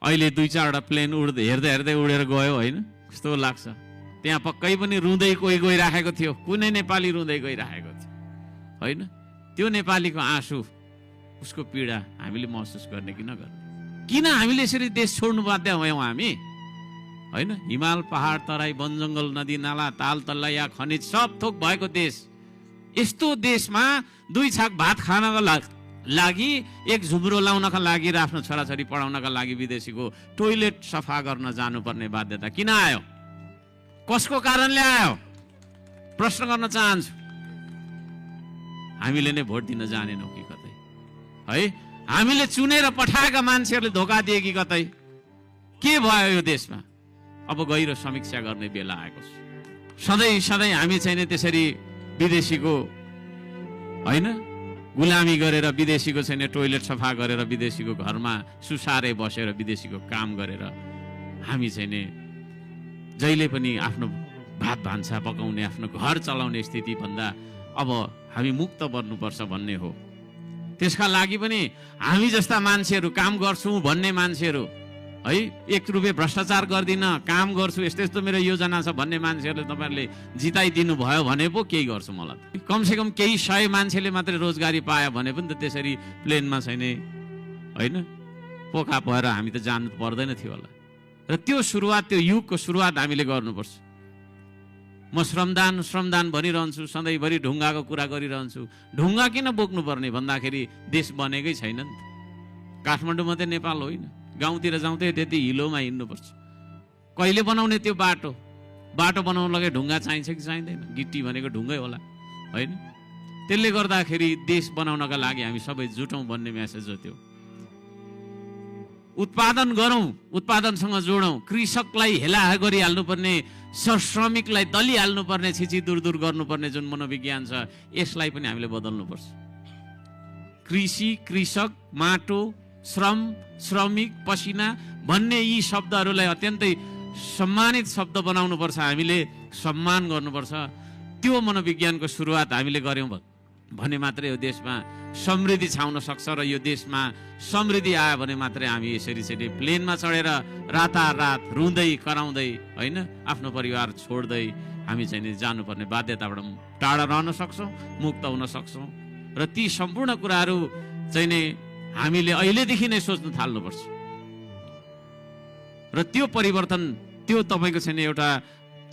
अहिले 2-4 प्लेन उड्दै हेर्दै उडेर गयो होइन, कस्तो लाग्छ। त्यहाँ पक्कै पनि रुँदै कोही गइराखेको थियो, कुनै नेपाली रुँदै गइराखेको थियो होइन। त्यो नेपालीको आँसु, उसको पीडा हामीले महसुस गर्ने कि नगर्ने? किन हामीले यसरी देश छोड्नु बाध्य भयौँ हामी होइन? हिमाल, पहाड, तराई, वन जङ्गल, नदी नाला, ताल तल्ला, खनिज सब थोक भएको देश, यस्तो देशमा 2 छाक भात खानको लागि, एक झुम्रो लाउनका लागि र आफ्नो छोराछोरी पढाउनका लागि विदेशीको टोइलेट सफा गर्न जानुपर्ने बाध्यता किन आयो? कसको कारणले आयो? प्रश्न गर्न चाहन्छु। हामीले नै भोट दिन जानेनौँ कि कतै है? हामीले चुनेर पठाएका मान्छेहरूले धोका दिए कि कतै? के भयो यो देशमा? अब गहिरो समीक्षा गर्ने बेला आएको छ। सधैँ हामी चाहिँ त्यसरी विदेशीको होइन गुलामी गरेर, विदेशीको चाहिँ टोइलेट सफा गरेर, विदेशीको घरमा सुसारे बसेर, विदेशीको काम गरेर हामी चाहिँ जहिले पनि आफ्नो भात भान्सा पकाउने, आफ्नो घर चलाउने स्थिति भन्दा अब हामी मुक्त बन्नुपर्छ भन्ने हो। त्यसका लागि पनि हामी जस्ता मान्छेहरू, काम गर्छौँ भन्ने मान्छेहरू है, 1 रुपियाँ भ्रष्टाचार गर्दिन, काम गर्छु, यस्तो मेरो योजना छ भन्ने मान्छेहरूले तपाईँहरूले जिताइदिनु भयो भने पो केही गर्छु मलाई। कमसेकम केही 100 मान्छेले मात्रै रोजगारी पायो भने पनि त त्यसरी प्लेनमा छैन होइन, पोखा भएर हामी त जानु पर्दैन थियो होला। र त्यो सुरुवात, त्यो युगको सुरुवात हामीले गर्नुपर्छ। म श्रमदान भनिरहन्छु, सधैँभरि ढुङ्गाको कुरा गरिरहन्छु। ढुङ्गा किन बोक्नुपर्ने भन्दाखेरि देश बनेकै छैन नि त। काठमाडौँ मात्रै नेपाल होइन, गाउँतिर जाउँदै त्यति हिलोमा हिँड्नुपर्छ। कहिले बनाउने त्यो बाटो बनाउनलाई ढुङ्गा चाहिन्छ कि चाहिँदैन? गिट्टी भनेको ढुङ्गै होला होइन। त्यसले गर्दाखेरि देश बनाउनका लागि हामी सबै जुटौँ भन्ने मेसेज हो त्यो। उत्पादन गरौँ, उत्पादनसँग जोडौँ, कृषकलाई हेला गरिहाल्नुपर्ने, श्रमिकलाई दलिहाल्नुपर्ने, छिची दूर गर्नुपर्ने जुन मनोविज्ञान छ, यसलाई पनि हामीले बदल्नुपर्छ। कृषि, कृषक, माटो, श्रम, श्रमिक, पसिना भन्ने यी शब्दहरूलाई अत्यन्तै सम्मानित शब्द बनाउनुपर्छ। हामीले सम्मान गर्नुपर्छ। त्यो मनोविज्ञानको सुरुवात हामीले गऱ्यौँ भने मात्रै यो देशमा समृद्धि छाउन सक्छ। र यो देशमा समृद्धि आयो भने मात्रै हामी यसरी प्लेनमा चढेर रातारात रुँदै कराउँदै होइन, आफ्नो परिवार छोड्दै हामी चाहिँ जानुपर्ने बाध्यताबाट टाढा रहन सक्छौँ, मुक्त हुन सक्छौँ। र ती सम्पूर्ण कुराहरू चाहिँ नि हामीले अहिलेदेखि नै सोच्न थाल्नुपर्छ। र त्यो परिवर्तन, त्यो तपाईँको चाहिँ एउटा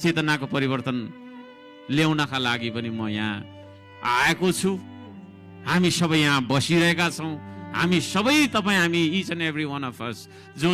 चेतनाको परिवर्तन ल्याउनका लागि पनि म यहाँ आएको छु। हामी सबै यहाँ बसिरहेका छौँ। हामी सबै, तपाईँ, हामी, each and every one of us जो